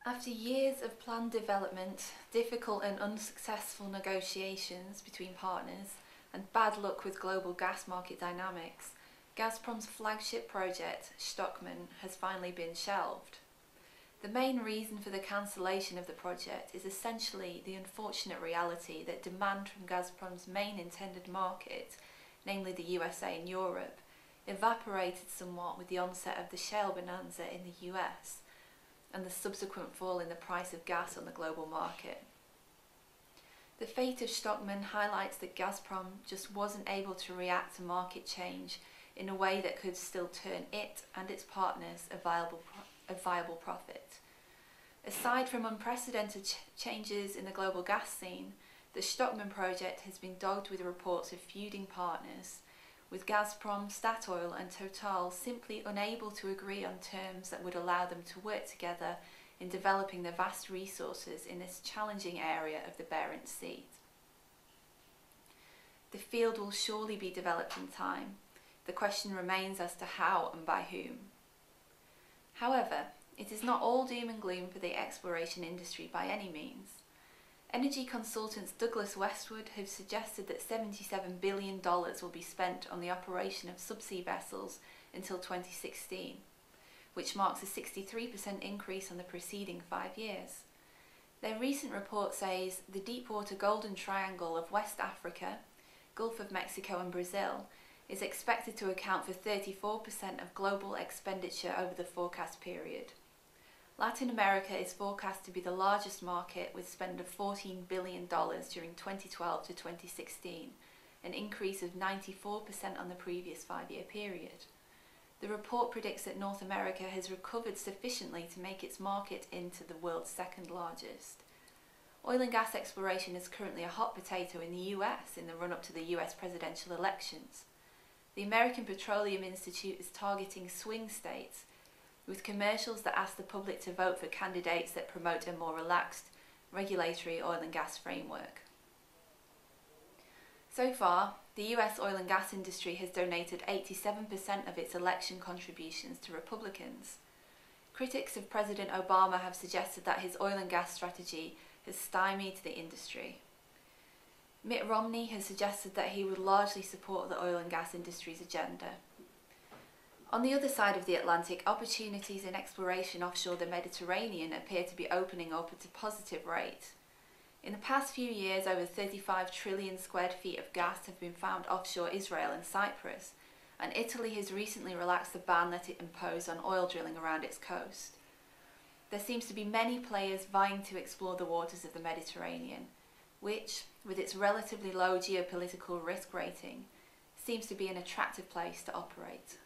After years of planned development, difficult and unsuccessful negotiations between partners, and bad luck with global gas market dynamics, Gazprom's flagship project, Stockman, has finally been shelved. The main reason for the cancellation of the project is essentially the unfortunate reality that demand from Gazprom's main intended market, namely the USA and Europe, evaporated somewhat with the onset of the shale bonanza in the US and the subsequent fall in the price of gas on the global market. The fate of Stockman highlights that Gazprom just wasn't able to react to market change in a way that could still turn it and its partners a viable profit. Aside from unprecedented changes in the global gas scene, the Stockman project has been dogged with reports of feuding partners, with Gazprom, Statoil and Total simply unable to agree on terms that would allow them to work together in developing the vast resources in this challenging area of the Barents Sea. The field will surely be developed in time. The question remains as to how and by whom. However, it is not all doom and gloom for the exploration industry by any means. Energy consultants Douglas Westwood have suggested that $77 billion will be spent on the operation of subsea vessels until 2016, which marks a 63% increase on the preceding 5 years. Their recent report says the deepwater Golden Triangle of West Africa, Gulf of Mexico and Brazil is expected to account for 34% of global expenditure over the forecast period. Latin America is forecast to be the largest market with spend of $14 billion during 2012 to 2016, an increase of 94% on the previous 5-year period. The report predicts that North America has recovered sufficiently to make its market into the world's second largest. Oil and gas exploration is currently a hot potato in the US in the run-up to the US presidential elections. The American Petroleum Institute is targeting swing states, with commercials that ask the public to vote for candidates that promote a more relaxed regulatory oil and gas framework. So far, the US oil and gas industry has donated 87% of its election contributions to Republicans. Critics of President Obama have suggested that his oil and gas strategy has stymied the industry. Mitt Romney has suggested that he would largely support the oil and gas industry's agenda. On the other side of the Atlantic, opportunities in exploration offshore the Mediterranean appear to be opening up at a positive rate. In the past few years, over 35 trillion square feet of gas have been found offshore Israel and Cyprus, and Italy has recently relaxed the ban that it imposed on oil drilling around its coast. There seems to be many players vying to explore the waters of the Mediterranean, which, with its relatively low geopolitical risk rating, seems to be an attractive place to operate.